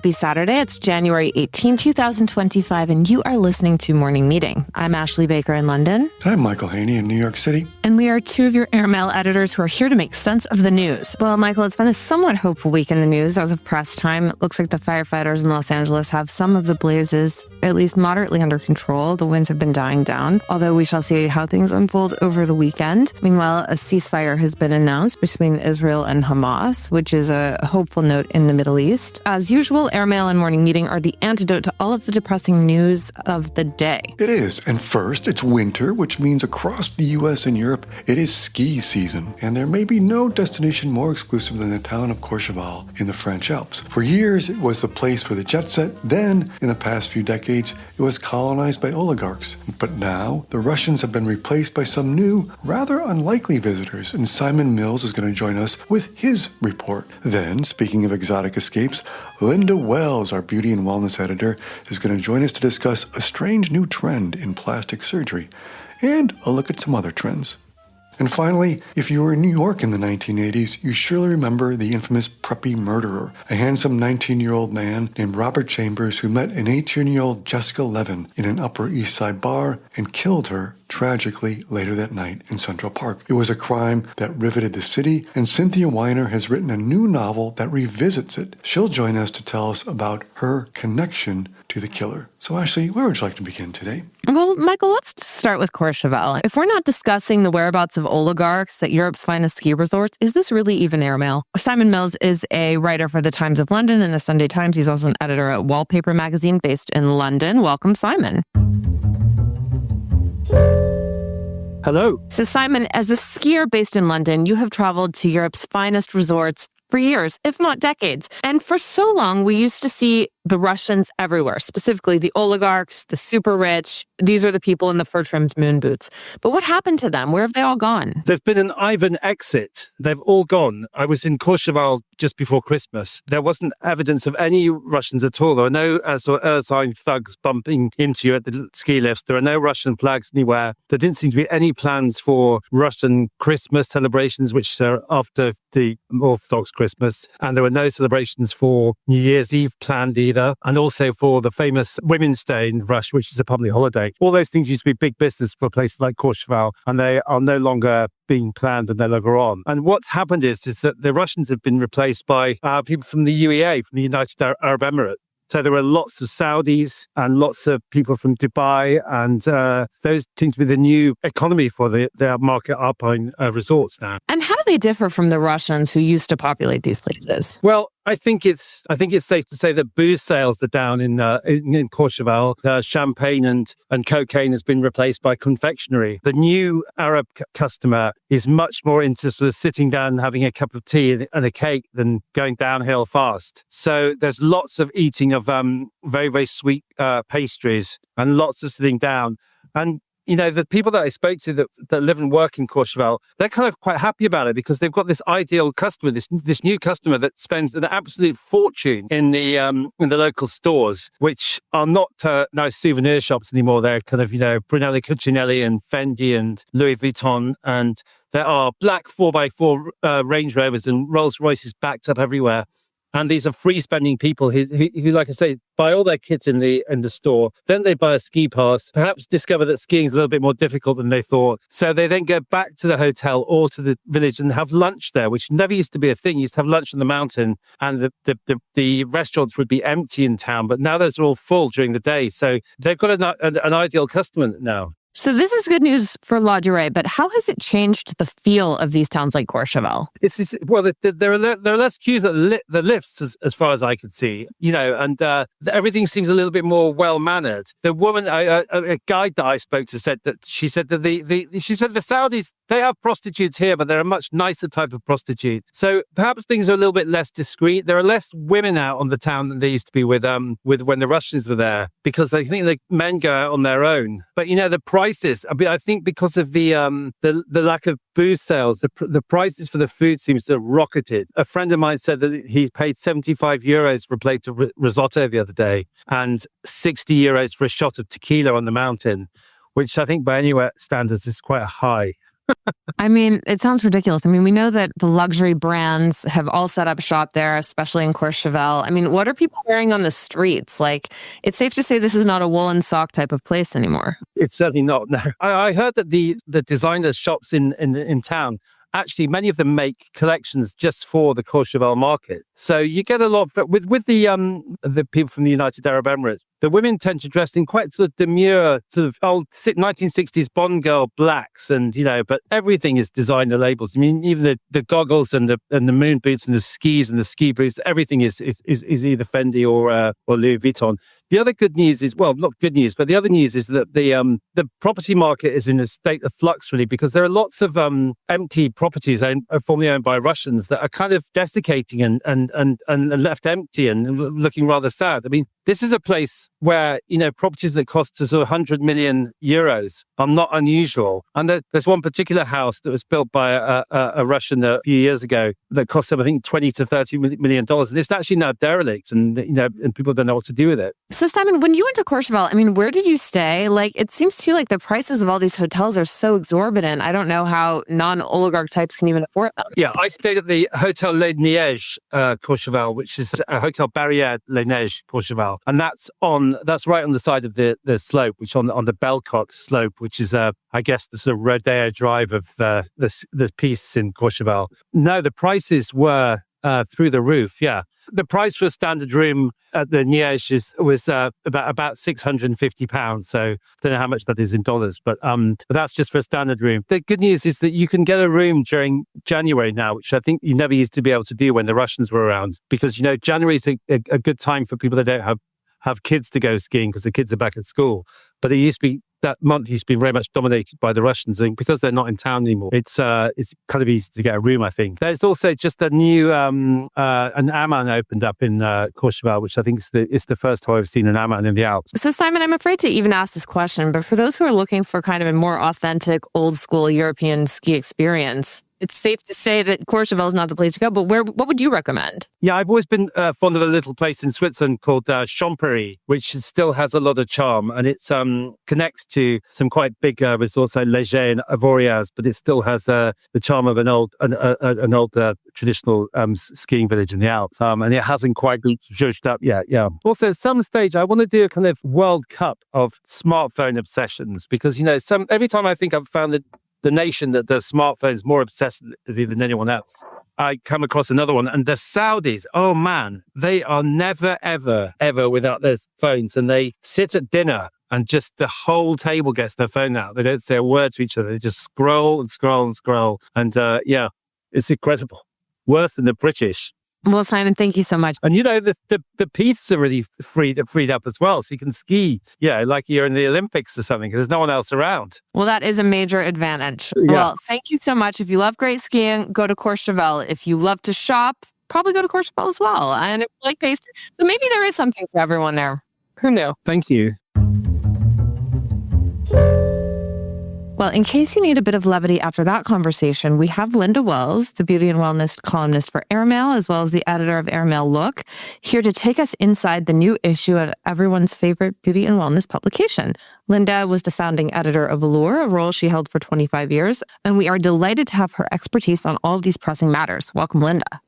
Happy Saturday. It's January 18, 2025, and you are listening to Morning Meeting. I'm Ashley Baker in London. I'm Michael Haney in New York City. And we are two of your airmail editors who are here to make sense of the news. Well, Michael, it's been a somewhat hopeful week in the news as of press time. It looks like the firefighters in Los Angeles have some of the blazes at least moderately under control. The winds have been dying down, although we shall see how things unfold over the weekend. Meanwhile, a ceasefire has been announced between Israel and Hamas, which is a hopeful note in the Middle East. As usual, Airmail and Morning Meeting are the antidote to all of the depressing news of the day. It is. And first, it's winter, which means across the U.S. and Europe, it is ski season. And there may be no destination more exclusive than the town of Courchevel in the French Alps. For years, it was the place for the jet set. Then, in the past few decades, it was colonized by oligarchs. But now, the Russians have been replaced by some new, rather unlikely visitors. And Simon Mills is going to join us with his report. Then, speaking of exotic escapes, Linda Wells, our beauty and wellness editor, is going to join us to discuss a strange new trend in plastic surgery and a look at some other trends. And finally, if you were in New York in the 1980s, you surely remember the infamous Preppy murderer, a handsome 19-year-old man named Robert Chambers who met an 18-year-old Jessica Levin in an Upper East Side bar and killed her tragically later that night in Central Park. It was a crime that riveted the city, and Cynthia Weiner has written a new novel that revisits it. She'll join us to tell us about her connection to the killer. So Ashley, where would you like to begin today? Well, Michael, let's start with Courchevel. If we're not discussing the whereabouts of oligarchs at Europe's finest ski resorts, is this really even airmail? Simon Mills is a writer for the Times of London and the Sunday Times. He's also an editor at Wallpaper magazine based in London. Welcome, Simon. Hello. So, Simon, as a skier based in London, you have traveled to Europe's finest resorts for years, if not decades. And for so long, we used to see the Russians everywhere, specifically the oligarchs, the super rich. These are the people in the fur-trimmed moon boots. But what happened to them? Where have they all gone? There's been an Ivan exit. They've all gone. I was in Courchevel just before Christmas. There wasn't evidence of any Russians at all. There were no sort of Urzine thugs bumping into you at the ski lifts. There are no Russian flags anywhere. There didn't seem to be any plans for Russian Christmas celebrations, which are after the Orthodox Christmas. And there were no celebrations for New Year's Eve planned either. And also for the famous Women's Day in Russia, which is a public holiday. All those things used to be big business for places like Courchevel, and they are no longer being planned and no longer on. And what's happened is that the Russians have been replaced by people from the UEA, from the United Arab Emirates. So there were lots of Saudis and lots of people from Dubai, and those seem to be the new economy for their market alpine resorts now. And how do they differ from the Russians who used to populate these places? Well, I think it's safe to say that booze sales are down in Courchevel. Champagne and cocaine has been replaced by confectionery. The new Arab customer is much more into sort of sitting down and having a cup of tea and a cake than going downhill fast. So there's lots of eating of very, very sweet pastries and lots of sitting down. And you know, the people that I spoke to that live and work in Courchevel, they're kind of quite happy about it because they've got this ideal customer, this new customer that spends an absolute fortune in the local stores, which are not nice souvenir shops anymore. They're kind of, Brunello Cucinelli and Fendi and Louis Vuitton, and there are black 4x4 Range Rovers and Rolls Royces backed up everywhere. And these are free-spending people who, like I say, buy all their kit in the store. Then they buy a ski pass, perhaps discover that skiing is a little bit more difficult than they thought. So they then go back to the hotel or to the village and have lunch there, which never used to be a thing. You used to have lunch on the mountain, and the restaurants would be empty in town. But now those are all full during the day. So they've got an ideal customer now. So this is good news for La Durée, but how has it changed the feel of these towns like Courchevel? There are less queues at the lifts as far as I could see, and everything seems a little bit more well-mannered. The woman, a guide that I spoke to said that the Saudis, they have prostitutes here, but they're a much nicer type of prostitute. So perhaps things are a little bit less discreet. There are less women out on the town than there used to be with when the Russians were there, because they think the men go out on their own. But the prices, I think because of the lack of booze sales, the prices for the food seems to have rocketed. A friend of mine said that he paid 75 euros for a plate of risotto the other day and 60 euros for a shot of tequila on the mountain, which I think by anywhere standards is quite high. I mean, it sounds ridiculous. I mean, we know that the luxury brands have all set up shop there, especially in Courchevel. I mean, what are people wearing on the streets? Like, it's safe to say this is not a woolen sock type of place anymore. It's certainly not. No, I heard that the designer shops in town, actually, many of them make collections just for the Courchevel market. So you get a lot with the people from the United Arab Emirates. The women tend to dress in quite sort of demure, sort of old 1960s Bond girl blacks, and but everything is designer labels. I mean, even the goggles and the moon boots and the skis and the ski boots, everything is either Fendi or Louis Vuitton. The other good news is, well, not good news, but the other news is that the property market is in a state of flux, really, because there are lots of empty properties formerly owned by Russians that are kind of desiccating and left empty and looking rather sad. I mean, this is a place where, properties that cost us 100 million euros are not unusual. And there's one particular house that was built by a Russian a few years ago that cost them, I think, $20 to $30 million. And it's actually now derelict, and people don't know what to do with it. So, Simon, when you went to Courchevel, I mean, where did you stay? Like, it seems to you like the prices of all these hotels are so exorbitant. I don't know how non-oligarch types can even afford them. Yeah, I stayed at the Hotel Les Neiges, Courchevel, which is a Hotel Barrière Les Neiges, Courchevel. And that's right on the side of the slope, which on the Bellecote slope, which is, I guess, the sort of Rodeo Drive of the piece in Courchevel. No, the prices were through the roof, yeah. The price for a standard room at the Niège was about £650. So I don't know how much that is in dollars, but that's just for a standard room. The good news is that you can get a room during January now, which I think you never used to be able to do when the Russians were around, because January is a good time for people that don't have kids to go skiing because the kids are back at school. But that month used to be very much dominated by the Russians, and because they're not in town anymore, it's kind of easy to get a room, I think. There's also just a new an Aman opened up in Courchevel, which I think is the first time I've seen an Aman in the Alps. So, Simon, I'm afraid to even ask this question, but for those who are looking for kind of a more authentic, old school European ski experience, it's safe to say that Courchevel is not the place to go, but what would you recommend? Yeah, I've always been fond of a little place in Switzerland called Champéry, which still has a lot of charm, and it connects to some quite big resorts like Léger and Avoriaz, but it still has the charm of an old traditional skiing village in the Alps, and it hasn't quite been zhuzhed up yet. Yeah. Also, at some stage, I want to do a kind of World Cup of smartphone obsessions, because every time I think I've found the nation that does smartphones more obsessively than anyone else, I come across another one. And the Saudis, oh man, they are never, ever, ever without their phones. And they sit at dinner and just the whole table gets their phone out. They don't say a word to each other. They just scroll and scroll and scroll. And yeah, it's incredible. Worse than the British. Well, Simon, thank you so much. And the pistes are really freed up as well, so you can ski, like you're in the Olympics or something. There's no one else around. Well, that is a major advantage. Yeah. Well, thank you so much. If you love great skiing, go to Courchevel. If you love to shop, probably go to Courchevel as well. And if you like pastry, so maybe there is something for everyone there. Who knew? Thank you. Well, in case you need a bit of levity after that conversation, we have Linda Wells, the beauty and wellness columnist for Airmail, as well as the editor of Airmail Look, here to take us inside the new issue of everyone's favorite beauty and wellness publication. Linda was the founding editor of Allure, a role she held for 25 years, and we are delighted to have her expertise on all of these pressing matters. Welcome, Linda.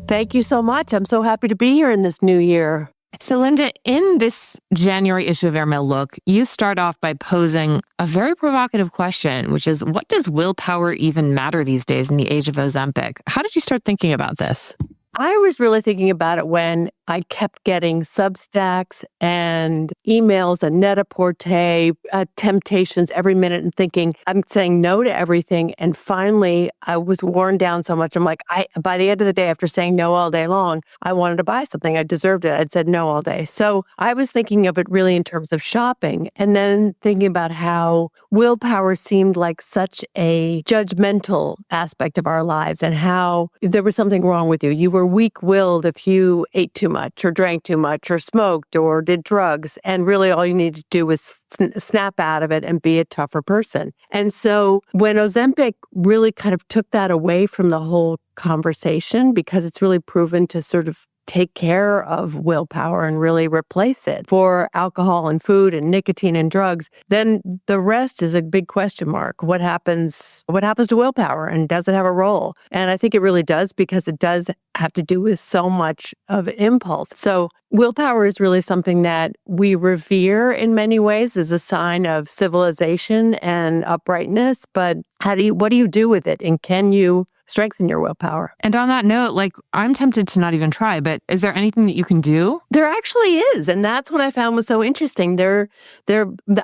Thank you so much. I'm so happy to be here in this new year. So, Linda, in this January issue of Airmail Look, you start off by posing a very provocative question, which is, what does willpower even matter these days in the age of Ozempic? How did you start thinking about this? I was really thinking about it when I kept getting Substacks and emails and Net-a-Porter temptations every minute and thinking, I'm saying no to everything. And finally, I was worn down so much. I'm like, by the end of the day, after saying no all day long, I wanted to buy something. I deserved it. I'd said no all day. So I was thinking of it really in terms of shopping, and then thinking about how willpower seemed like such a judgmental aspect of our lives, and how there was something wrong with you. You were weak-willed if you ate too much or drank too much or smoked or did drugs. And really all you need to do was snap out of it and be a tougher person. And so when Ozempic really kind of took that away from the whole conversation, because it's really proven to sort of take care of willpower and really replace it for alcohol and food and nicotine and drugs, then the rest is a big question mark. What happens to willpower, and does it have a role? And I think it really does, because it does have to do with so much of impulse. So willpower is really something that we revere in many ways as a sign of civilization and uprightness. But what do you do with it? And can you strengthen your willpower? And on that note, like, I'm tempted to not even try, but is there anything that you can do? There actually is. And that's what I found was so interesting.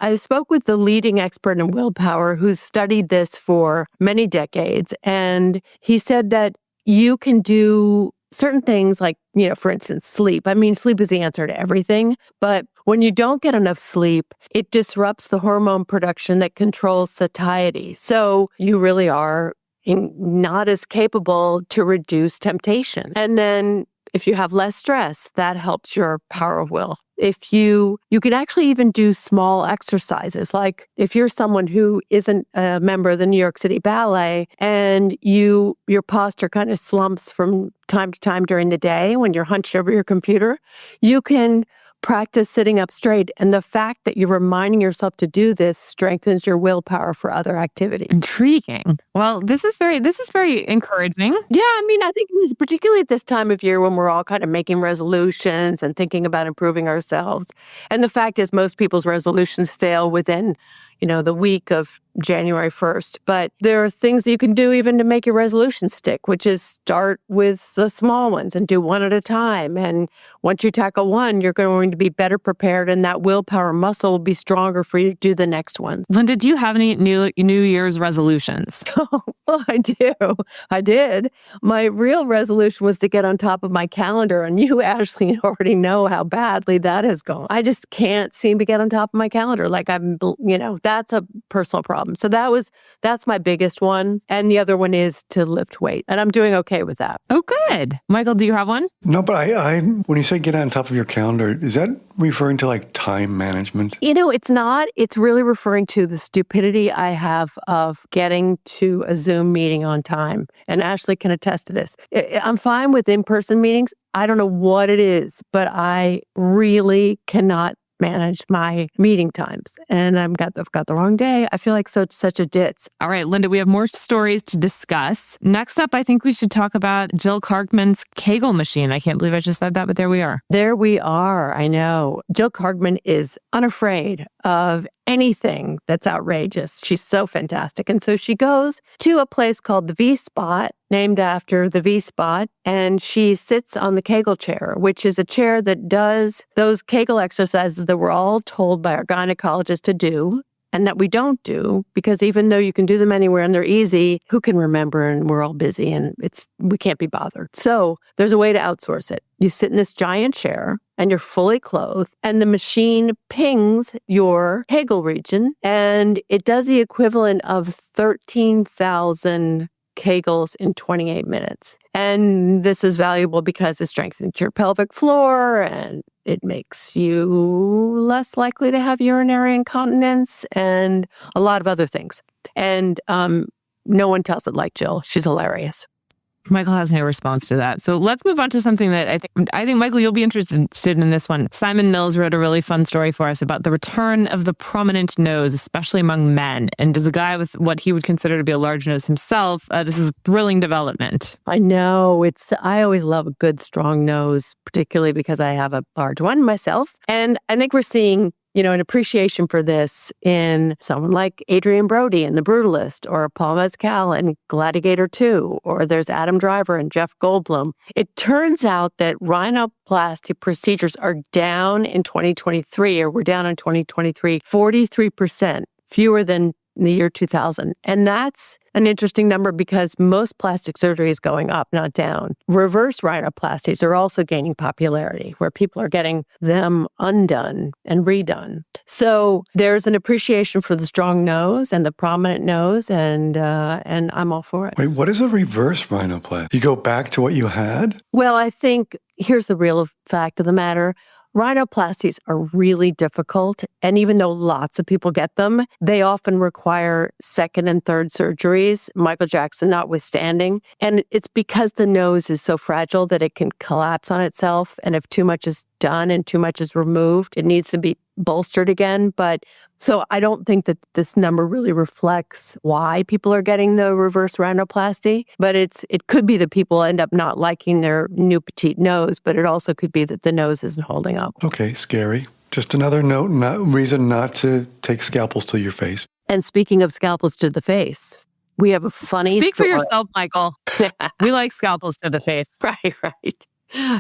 I spoke with the leading expert in willpower who's studied this for many decades. And he said that you can do certain things like, for instance, sleep. I mean, sleep is the answer to everything. But when you don't get enough sleep, it disrupts the hormone production that controls satiety. So you really are not as capable to reduce temptation. And then if you have less stress, that helps your power of will. If you can actually even do small exercises, like if you're someone who isn't a member of the New York City Ballet and your posture kind of slumps from time to time during the day when you're hunched over your computer, you can practice sitting up straight. And the fact that you're reminding yourself to do this strengthens your willpower for other activities. Intriguing. Well, this is very encouraging. Yeah, I mean, I think particularly at this time of year when we're all kind of making resolutions and thinking about improving ourselves. And the fact is most people's resolutions fail within, the week of January 1st. But there are things that you can do even to make your resolution stick, which is start with the small ones and do one at a time. And once you tackle one, you're going to be better prepared, and that willpower muscle will be stronger for you to do the next ones. Linda, do you have any New Year's resolutions? Well, I do. I did. My real resolution was to get on top of my calendar, and you, Ashley, already know how badly that has gone. I just can't seem to get on top of my calendar. Like that's a personal problem. So that's my biggest one. And the other one is to lift weight. And I'm doing okay with that. Oh, good. Michael, do you have one? No, but I when you say get on top of your calendar, is that referring to like time management? It's not. It's really referring to the stupidity I have of getting to a Zoom meeting on time. And Ashley can attest to this. I'm fine with in-person meetings. I don't know what it is, but I really cannot manage my meeting times. And I've got the wrong day. I feel like such a ditz. All right, Linda, we have more stories to discuss. Next up, I think we should talk about Jill Kargman's Kegel machine. I can't believe I just said that, but there we are. There we are. I know. Jill Kargman is unafraid of anything that's outrageous. She's so fantastic. And so she goes to a place called the V-Spot, named after the V-Spot, and she sits on the Kegel chair, which is a chair that does those Kegel exercises that we're all told by our gynecologist to do, and that we don't do, because even though you can do them anywhere and they're easy, who can remember? And we're all busy and we can't be bothered. So there's a way to outsource it. You sit in this giant chair and you're fully clothed, and the machine pings your Kegel region, and it does the equivalent of 13,000 Kegels in 28 minutes. And this is valuable because it strengthens your pelvic floor and it makes you less likely to have urinary incontinence and a lot of other things. And no one tells it like Jill. She's hilarious. Michael has no response to that. So let's move on to something that I think, Michael, you'll be interested in this one. Simon Mills wrote a really fun story for us about the return of the prominent nose, especially among men. And as a guy with what he would consider to be a large nose himself, this is a thrilling development. I know. I always love a good, strong nose, particularly because I have a large one myself. And I think we're seeing an appreciation for this in someone like Adrian Brody in The Brutalist, or Paul Mescal in Gladiator 2, or there's Adam Driver and Jeff Goldblum. It turns out that rhinoplasty procedures are down in 2023, or were down in 2023, 43%, fewer than in the year 2000. And that's an interesting number because most plastic surgery is going up, not down. Reverse rhinoplasties are also gaining popularity, where people are getting them undone and redone. So there's an appreciation for the strong nose and the prominent nose, and I'm all for it. Wait, what is a reverse rhinoplasty? You go back to what you had? Well, I think here's the real fact of the matter. Rhinoplasties are really difficult. And even though lots of people get them, they often require second and third surgeries, Michael Jackson notwithstanding. And it's because the nose is so fragile that it can collapse on itself. And if too much is done and too much is removed, it needs to be bolstered again. But so I don't think that this number really reflects why people are getting the reverse rhinoplasty, but it could be that people end up not liking their new petite nose, but it also could be that the nose isn't holding up. Okay, scary. Just another reason not to take scalpels to your face. And speaking of scalpels to the face, we have a funny Speak for story. yourself, Michael. We like scalpels to the face. Right.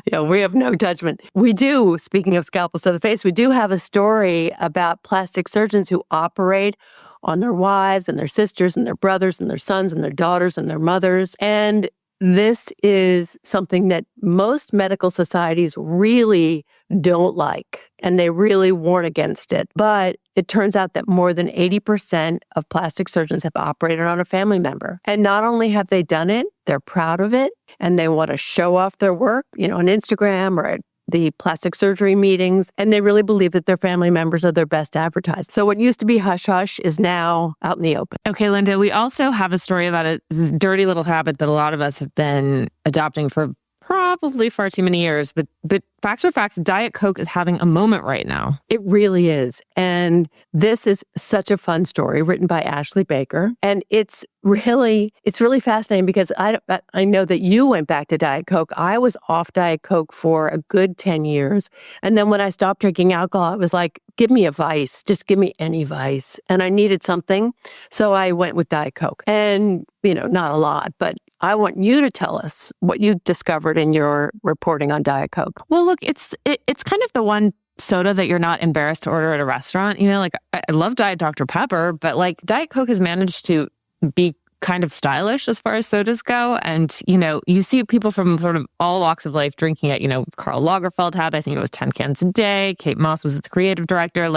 Yeah, we have no judgment. We do, speaking of scalpels to the face, we do have a story about plastic surgeons who operate on their wives and their sisters and their brothers and their sons and their daughters and their mothers. And this is something that most medical societies really don't like, and they really warn against it. But it turns out that more than 80% of plastic surgeons have operated on a family member. And not only have they done it, they're proud of it, and they want to show off their work, on Instagram or at the plastic surgery meetings, and they really believe that their family members are their best advertised. So what used to be hush-hush is now out in the open. Okay, Linda, we also have a story about a dirty little habit that a lot of us have been adopting for probably far too many years. But facts are facts, Diet Coke is having a moment right now. It really is. And this is such a fun story written by Ashley Baker. And it's really fascinating because I know that you went back to Diet Coke. I was off Diet Coke for a good 10 years. And then when I stopped drinking alcohol, it was like, give me a vice, just give me any vice. And I needed something. So I went with Diet Coke. And, not a lot, but I want you to tell us what you discovered in your reporting on Diet Coke. Well, look, it's kind of the one soda that you're not embarrassed to order at a restaurant. I love Diet Dr. Pepper, but Diet Coke has managed to be kind of stylish as far as sodas go. And, you see people from sort of all walks of life drinking it. Karl Lagerfeld had, I think it was 10 cans a day. Kate Moss was its creative director.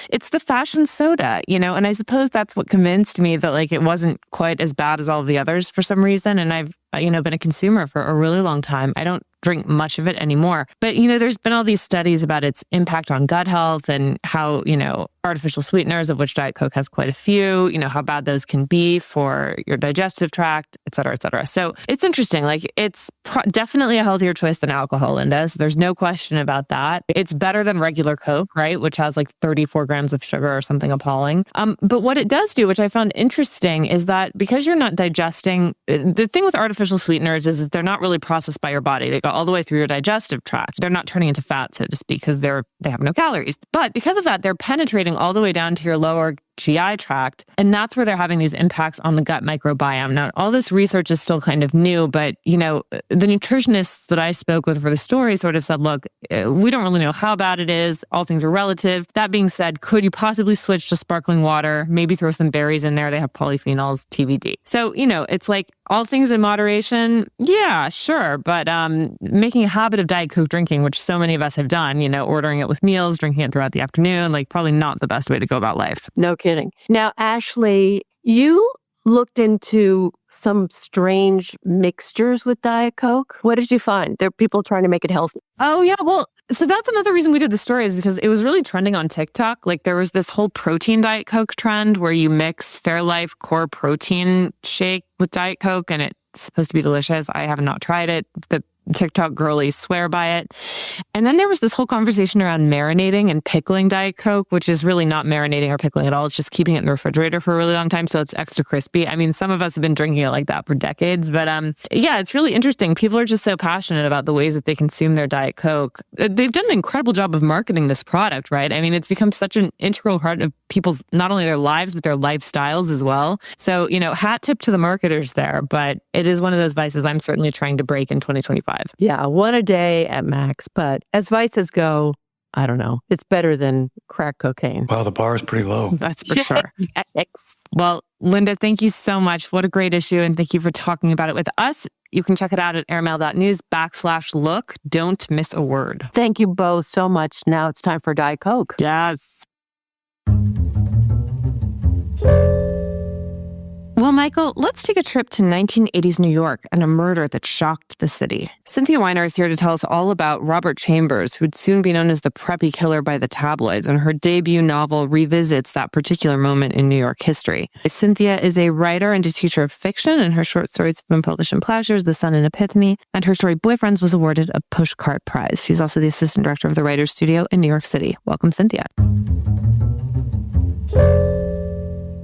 It's the fashion soda, and I suppose that's what convinced me that it wasn't quite as bad as all of the others for some reason. And I've, been a consumer for a really long time. I don't drink much of it anymore. But, there's been all these studies about its impact on gut health and how, artificial sweeteners, of which Diet Coke has quite a few, how bad those can be for your digestive tract, et cetera, et cetera. So it's interesting. It's definitely a healthier choice than alcohol, Linda. So there's no question about that. It's better than regular Coke, right? Which has 34 grams of sugar or something appalling. But what it does do, which I found interesting, is that because you're not digesting, the thing with artificial sweeteners is they're not really processed by your body. They go all the way through your digestive tract. They're not turning into fat, so to speak, because they have no calories. But because of that, they're penetrating all the way down to your lower GI tract. And that's where they're having these impacts on the gut microbiome. Now, all this research is still kind of new, but, the nutritionists that I spoke with for the story sort of said, look, we don't really know how bad it is. All things are relative. That being said, could you possibly switch to sparkling water? Maybe throw some berries in there. They have polyphenols, TBD. So, it's all things in moderation. Yeah, sure. But making a habit of Diet Coke drinking, which so many of us have done, ordering it with meals, drinking it throughout the afternoon, probably not the best way to go about life. No kidding. Now, Ashley, you looked into some strange mixtures with Diet Coke. What did you find? There are people trying to make it healthy. Oh, yeah. Well, so that's another reason we did the story is because it was really trending on TikTok. There was this whole protein Diet Coke trend where you mix Fairlife Core Protein Shake with Diet Coke, and it's supposed to be delicious. I have not tried it. The TikTok girlies swear by it. And then there was this whole conversation around marinating and pickling Diet Coke, which is really not marinating or pickling at all. It's just keeping it in the refrigerator for a really long time so it's extra crispy. I mean, some of us have been drinking it like that for decades. But yeah, it's really interesting. People are just so passionate about the ways that they consume their Diet Coke. They've done an incredible job of marketing this product, right? I mean, it's become such an integral part of people's, not only their lives, but their lifestyles as well. So, hat tip to the marketers there. But it is one of those vices I'm certainly trying to break in 2025. Yeah, one a day at max. But as vices go, I don't know. It's better than crack cocaine. Wow, the bar is pretty low. That's for sure. Well, Linda, thank you so much. What a great issue. And thank you for talking about it with us. You can check it out at airmail.news/look. Don't miss a word. Thank you both so much. Now it's time for Diet Coke. Yes. Well, Michael, let's take a trip to 1980s New York and a murder that shocked the city. Cynthia Weiner is here to tell us all about Robert Chambers, who'd soon be known as the Preppy killer by the tabloids, and her debut novel revisits that particular moment in New York history. Cynthia is a writer and a teacher of fiction, and her short stories have been published in Plowshares, The Sun, and Epiphany, and her story Boyfriends was awarded a Pushcart Prize. She's also the assistant director of the Writers Studio in New York City. Welcome, Cynthia.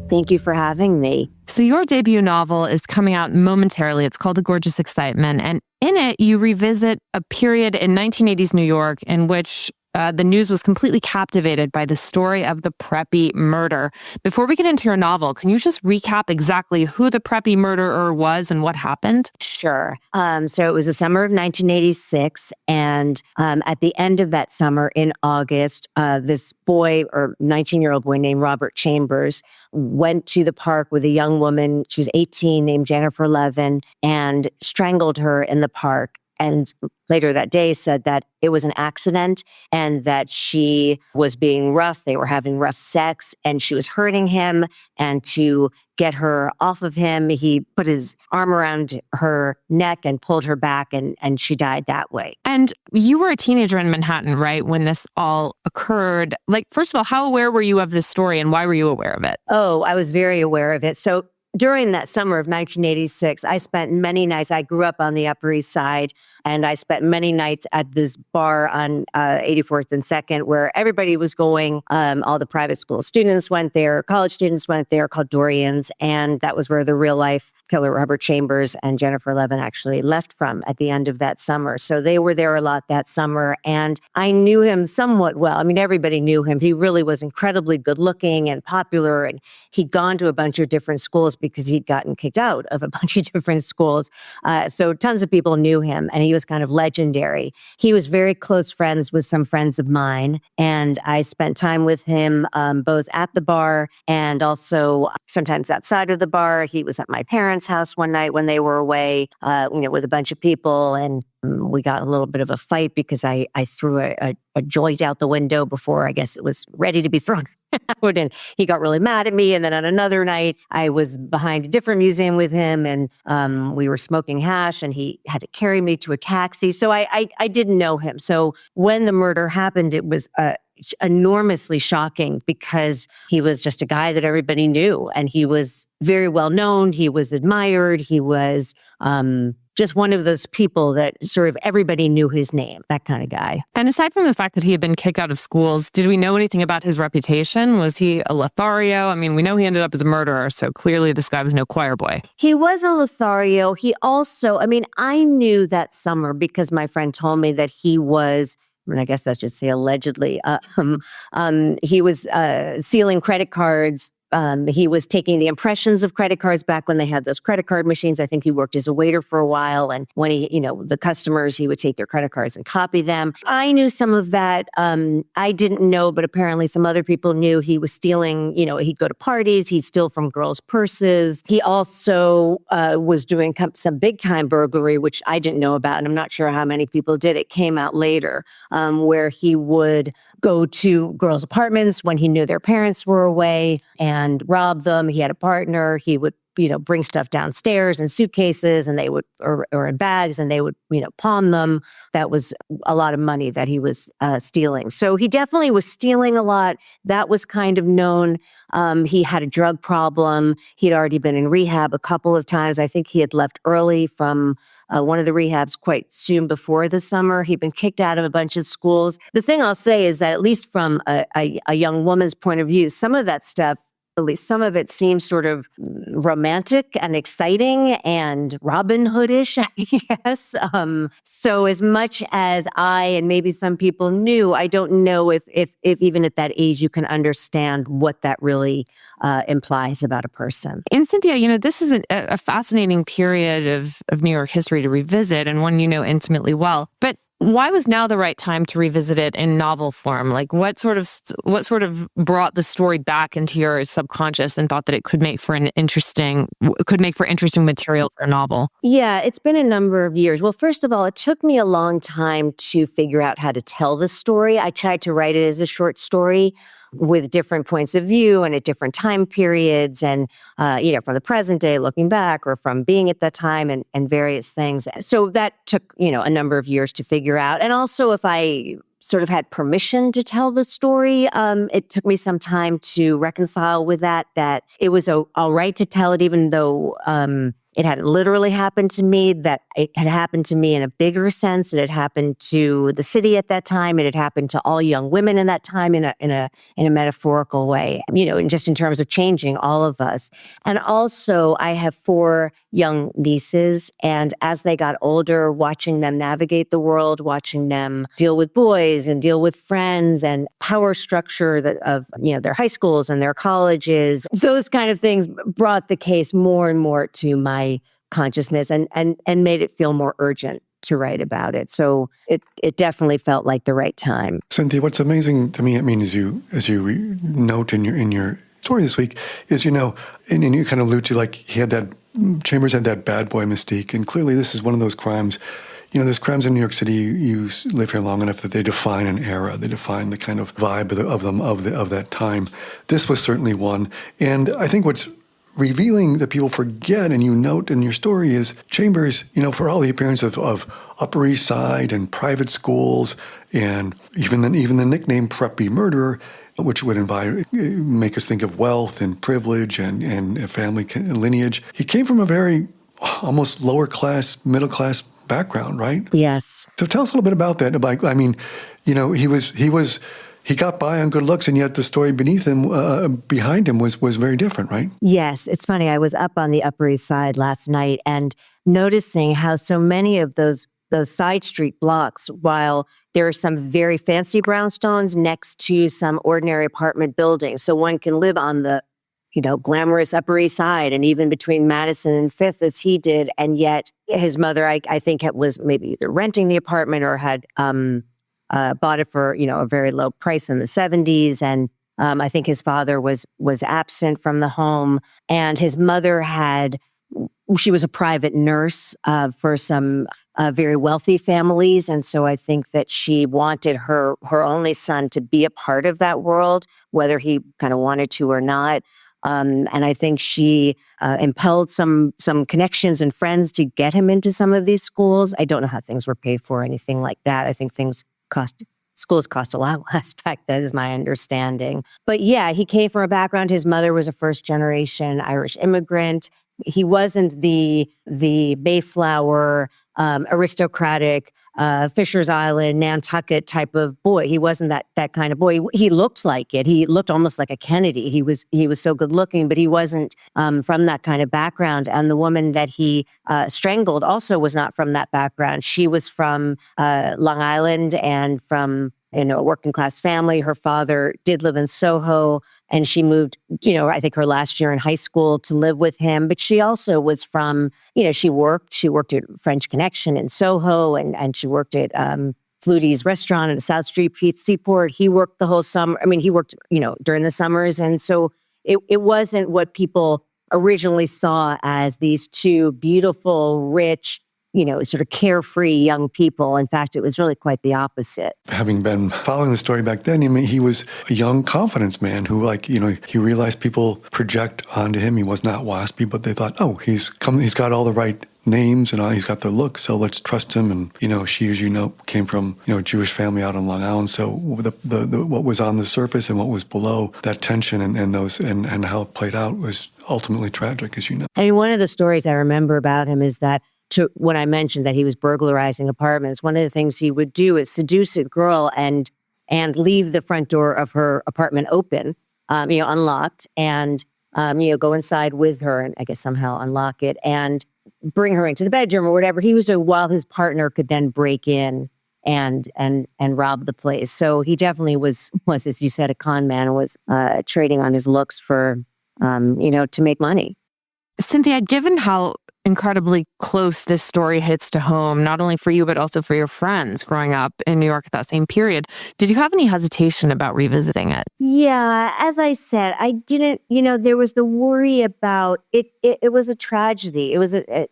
Thank you for having me. So your debut novel is coming out momentarily. It's called A Gorgeous Excitement. And in it, you revisit a period in 1980s New York in which the news was completely captivated by the story of the Preppy murder. Before we get into your novel, can you just recap exactly who the Preppy murderer was and what happened? Sure. So it was the summer of 1986. And at the end of that summer in August, this boy or 19-year-old boy named Robert Chambers went to the park with a young woman. She was 18, named Jennifer Levin, and strangled her in the park. And later that day said that it was an accident and that she was being rough. They were having rough sex and she was hurting him. And to get her off of him, he put his arm around her neck and pulled her back, and she died that way. And you were a teenager in Manhattan, right, when this all occurred. Like, first of all, how aware were you of this story and why were you aware of it? Oh, I was very aware of it. So during that summer of 1986, I spent many nights. I grew up on the Upper East Side, and I spent many nights at this bar on 84th and 2nd, where everybody was going. All the private school students went there, college students went there, called Dorian's, and that was where the real life killer Robert Chambers and Jennifer Levin actually left from at the end of that summer. So they were there a lot that summer, and I knew him somewhat well. I mean, everybody knew him. He really was incredibly good looking and popular, and he'd gone to a bunch of different schools because he'd gotten kicked out of a bunch of different schools. So tons of people knew him, and he was kind of legendary. He was very close friends with some friends of mine, and I spent time with him both at the bar and also sometimes outside of the bar. He was at my parents' house one night when they were away, with a bunch of people, and we got a little bit of a fight because I threw a joint out the window before I guess it was ready to be thrown out, and he got really mad at me. And then on another night, I was behind a different museum with him, and we were smoking hash, and he had to carry me to a taxi. So I didn't know him. So when the murder happened, it was enormously shocking because he was just a guy that everybody knew, and he was very well known. He was admired. He was just one of those people that sort of everybody knew his name, that kind of guy. And aside from the fact that he had been kicked out of schools, did we know anything about his reputation? Was he a Lothario? I mean, we know he ended up as a murderer, so clearly this guy was no choir boy. He was a Lothario. He also, I knew that summer because my friend told me that he was, and I guess I should say allegedly, he was stealing credit cards. He was taking the impressions of credit cards back when they had those credit card machines. I think he worked as a waiter for a while. And when the customers, he would take their credit cards and copy them. I knew some of that. I didn't know, but apparently some other people knew he was stealing. He'd go to parties. He'd steal from girls' purses. He also was doing some big time burglary, which I didn't know about. And I'm not sure how many people did. It came out later, where he would go to girls' apartments when he knew their parents were away and rob them. He had a partner. He would, bring stuff downstairs in suitcases, and they would, or in bags, and they would, pawn them. That was a lot of money that he was stealing. So he definitely was stealing a lot. That was kind of known. He had a drug problem. He'd already been in rehab a couple of times. I think he had left early from one of the rehabs quite soon before the summer. He'd been kicked out of a bunch of schools. The thing I'll say is that at least from a young woman's point of view, some of that stuff, at least some of it seems sort of romantic and exciting and Robin Hood-ish, I guess. So as much as I and maybe some people knew, I don't know if even at that age you can understand what that really implies about a person. And Cynthia, this is a fascinating period of New York history to revisit, and one you know intimately well. But why was now the right time to revisit it in novel form? Like, what sort of brought the story back into your subconscious and thought that it could make for interesting material for a novel? Yeah, it's been a number of years. Well, first of all, it took me a long time to figure out how to tell the story. I tried to write it as a short story. with different points of view and at different time periods, and from the present day looking back, or from being at that time, and various things. So that took a number of years to figure out. And also, if I sort of had permission to tell the story, it took me some time to reconcile with that it was all right to tell it, even though it hadn't literally happened to me, that it had happened to me in a bigger sense. It had happened to the city at that time. It had happened to all young women in that time in a metaphorical way, and just in terms of changing all of us. And also, I have 4 young nieces, and as they got older, watching them navigate the world, watching them deal with boys and deal with friends and power structure of their high schools and their colleges, those kind of things brought the case more and more to my consciousness and made it feel more urgent to write about it. So it definitely felt like the right time. Cynthia, what's amazing to me, as you note in your story this week, is and you kind of allude to, like, Chambers had that bad boy mystique, and clearly this is one of those crimes. There's crimes in New York City. You live here long enough that they define an era. They define the kind of vibe of that time. This was certainly one, and I think what's revealing that people forget, and you note in your story, is Chambers, for all the appearance of Upper East Side and private schools, and even the nickname Preppy Murderer, which would make us think of wealth and privilege and a family lineage. He came from a very almost lower class, middle class background, right? Yes. So tell us a little bit about that. He got by on good looks, and yet the story behind him was very different, right? Yes. It's funny. I was up on the Upper East Side last night and noticing how so many of those side street blocks, while there are some very fancy brownstones next to some ordinary apartment buildings, so one can live on the glamorous Upper East Side, and even between Madison and Fifth as he did, and yet his mother, I think, was maybe either renting the apartment or had bought it for a very low price in the 70s, and I think his father was absent from the home, and his mother she was a private nurse for some very wealthy families, and so I think that she wanted her only son to be a part of that world, whether he kind of wanted to or not. And I think she impelled some connections and friends to get him into some of these schools. I don't know how things were paid for or anything like that. I think schools cost a lot less back then, is my understanding. But yeah, he came from a background. His mother was a first-generation Irish immigrant. He wasn't the Mayflower, aristocratic, Fisher's Island, Nantucket type of boy. He wasn't that kind of boy. He looked like it. He looked almost like a Kennedy. He was so good looking, but he wasn't from that kind of background. And the woman that he strangled also was not from that background. She was from Long Island and from a working class family. Her father did live in Soho, and she moved, I think her last year in high school to live with him. But she also was from, she worked at French Connection in Soho, and she worked at Flutie's restaurant at the South Street Seaport. He worked the whole summer. He worked, during the summers. And so it wasn't what people originally saw as these two beautiful, rich, sort of carefree young people. In fact, it was really quite the opposite. Having been following the story back then, he was a young confidence man who, he realized people project onto him. He was not waspy, but they thought, oh, he's got all the right names and he's got the look, so let's trust him. And, she, as came from, a Jewish family out on Long Island. So the what was on the surface and what was below, that tension and how it played out was ultimately tragic, as you know. One of the stories I remember about him is that when I mentioned that he was burglarizing apartments, one of the things he would do is seduce a girl and leave the front door of her apartment open, unlocked, and go inside with her and I guess somehow unlock it and bring her into the bedroom or whatever he was doing, while his partner could then break in and rob the place. So he definitely was, as you said, a con man, was trading on his looks for to make money. Cynthia, given how incredibly close this story hits to home, not only for you, but also for your friends growing up in New York at that same period, did you have any hesitation about revisiting it? Yeah, as I said, I didn't, there was the worry about it. It was a tragedy. It was a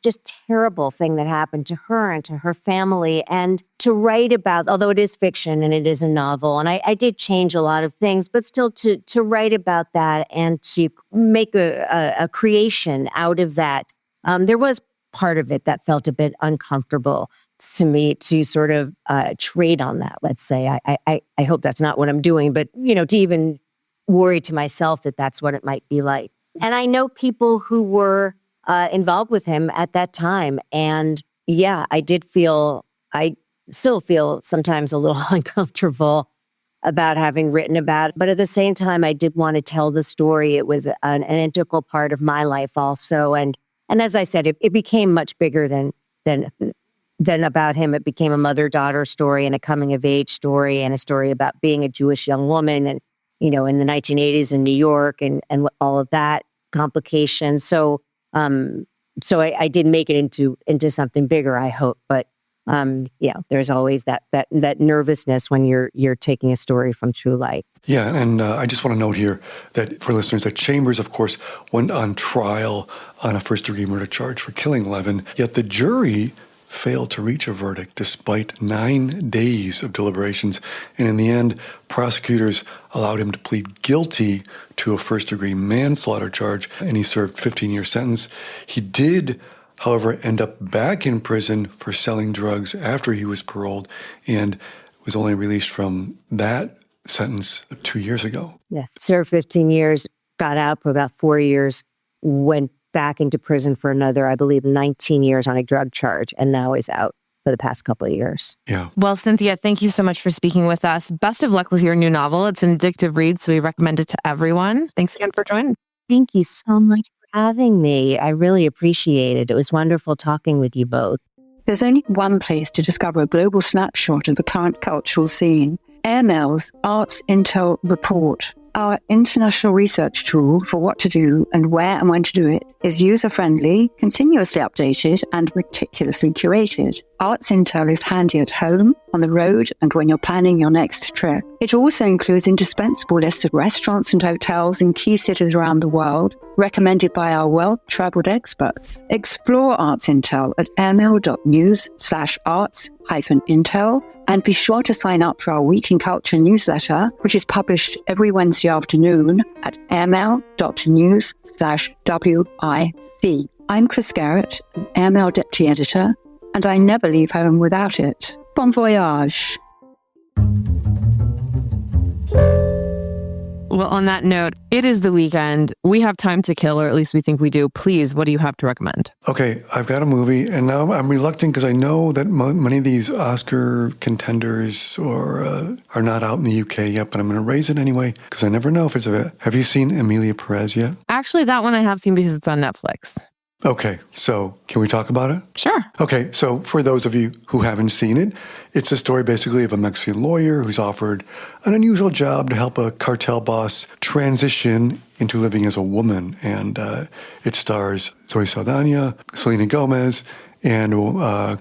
just terrible thing that happened to her and to her family. And to write about, although it is fiction and it is a novel, and I did change a lot of things, but still to write about that and to make a creation out of that, there was part of it that felt a bit uncomfortable to me to sort of trade on that, let's say. I hope that's not what I'm doing, but, to even worry to myself that that's what it might be like. And I know people who were involved with him at that time. And yeah, I still feel sometimes a little uncomfortable about having written about it. But at the same time, I did want to tell the story. It was an integral part of my life also. And as I said, it became much bigger than about him. It became a mother-daughter story and a coming-of-age story and a story about being a Jewish young woman and, in the 1980s in New York and all of that complications. So I did make it into something bigger, I hope. But there's always that nervousness when you're taking a story from true life. Yeah, and I just want to note here that for listeners, that Chambers, of course, went on trial on a first-degree murder charge for killing Levin, yet the jury failed to reach a verdict despite 9 days of deliberations. And in the end, prosecutors allowed him to plead guilty to a first-degree manslaughter charge, and he served a 15-year sentence. He did, however, end up back in prison for selling drugs after he was paroled and was only released from that sentence 2 years ago. Yes. Served 15 years, got out for about 4 years, went back into prison for another, I believe, 19 years on a drug charge, and now is out for the past couple of years. Yeah. Well, Cynthia, thank you so much for speaking with us. Best of luck with your new novel. It's an addictive read, so we recommend it to everyone. Thanks again for joining. Thank you so much for having me. I really appreciate it. It was wonderful talking with you both. There's only one place to discover a global snapshot of the current cultural scene. Airmail's Arts Intel Report. Our international research tool for what to do and where and when to do it is user-friendly, continuously updated, and meticulously curated. Arts Intel is handy at home, on the road, and when you're planning your next trip. It also includes indispensable lists of restaurants and hotels in key cities around the world, recommended by our well-traveled experts. Explore Arts Intel at airmail.news/arts-intel, and be sure to sign up for our Week in Culture newsletter, which is published every Wednesday afternoon at airmail.news/WIC. I'm Chris Garrett, an Airmail Deputy Editor, and I never leave home without it. Bon voyage. Well, on that note, it is the weekend. We have time to kill, or at least we think we do. Please, what do you have to recommend? Okay, I've got a movie, and now I'm reluctant because I know that many of these Oscar contenders are not out in the UK yet, but I'm going to raise it anyway because I never know if it's a... Have you seen Emilia Perez yet? Actually, that one I have seen because it's on Netflix. Okay, so can we talk about it? Sure. Okay, so for those of you who haven't seen it, it's a story basically of a Mexican lawyer who's offered an unusual job to help a cartel boss transition into living as a woman. And it stars Zoe Saldana, Selena Gomez, and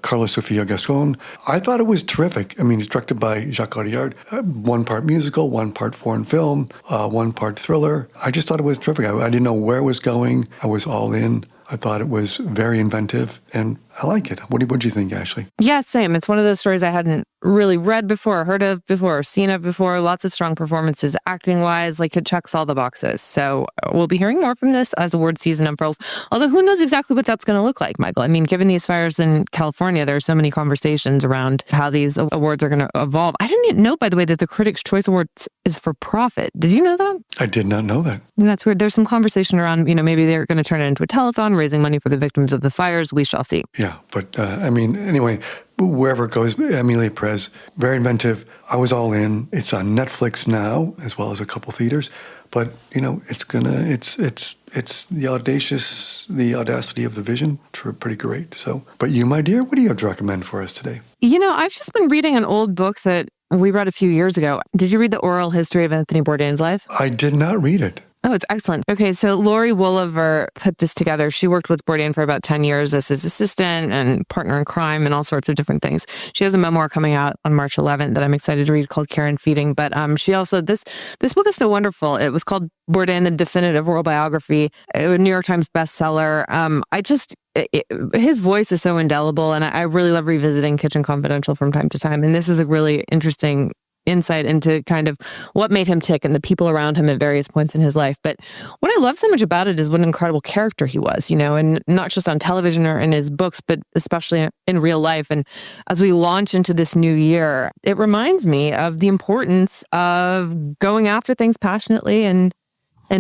Carla Sofia Gascon. I thought it was terrific. I mean, it's directed by Jacques Audiard. One part musical, one part foreign film, one part thriller. I just thought it was terrific. I didn't know where it was going. I was all in. I thought it was very inventive, and I like it. What do you think, Ashley? Yeah, same. It's one of those stories I hadn't really read before, heard of before, seen it before. Lots of strong performances, acting-wise, like it checks all the boxes. So we'll be hearing more from this as award season unfurls. Although who knows exactly what that's going to look like, Michael? I mean, given these fires in California, there are so many conversations around how these awards are going to evolve. I didn't know, by the way, that the Critics' Choice Awards is for profit. Did you know that? I did not know that. And that's weird. There's some conversation around, maybe they're going to turn it into a telethon, raising money for the victims of the fires. We shall see. Yeah, but anyway, wherever it goes, Emilia Perez, very inventive. I was all in. It's on Netflix now, as well as a couple theaters. But it's the audacity of the vision. Pretty great. So, but you, my dear, what do you have to recommend for us today? I've just been reading an old book that we read a few years ago. Did you read the oral history of Anthony Bourdain's life? I did not read it. Oh, it's excellent. Okay, so Lori Wooliver put this together. She worked with Bourdain for about 10 years as his assistant and partner in crime and all sorts of different things. She has a memoir coming out on March 11th that I'm excited to read called Care and Feeding. But she also, this book is so wonderful. It was called Bourdain, the Definitive Oral Biography. It was a New York Times bestseller. his voice is so indelible, and I really love revisiting Kitchen Confidential from time to time. And this is a really interesting insight into kind of what made him tick and the people around him at various points in his life. But what I love so much about it is what an incredible character he was, and not just on television or in his books, but especially in real life. And as we launch into this new year, it reminds me of the importance of going after things passionately and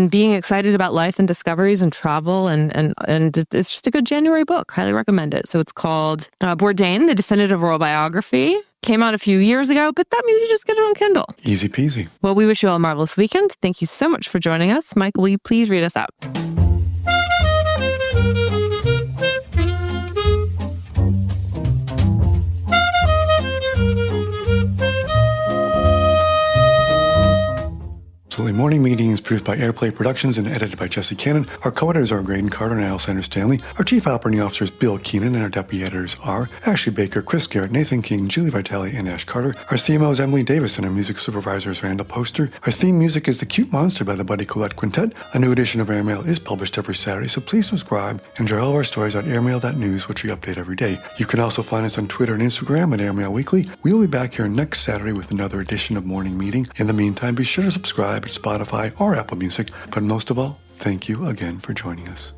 being excited about life and discoveries and travel. And it's just a good January book. Highly recommend it. So it's called Bourdain, The Definitive Royal Biography. Came out a few years ago, but that means you just get it on Kindle. Easy peasy. Well, we wish you all a marvelous weekend. Thank you so much for joining us. Michael, will you please read us out? Absolutely. Morning Meeting is produced by Airplay Productions and edited by Jesse Cannon. Our co-editors are Graydon Carter and Alexander Stanley. Our chief operating officer is Bill Keenan, and our deputy editors are Ashley Baker, Chris Garrett, Nathan King, Julie Vitale, and Ash Carter. Our CMO is Emily Davis, and our music supervisor is Randall Poster. Our theme music is The Cute Monster by the Buddy Collette Quintet. A new edition of Airmail is published every Saturday, so please subscribe and enjoy all of our stories on airmail.news, which we update every day. You can also find us on Twitter and Instagram at Airmail Weekly. We will be back here next Saturday with another edition of Morning Meeting. In the meantime, be sure to subscribe at Spotify or Apple Music. But most of all, thank you again for joining us.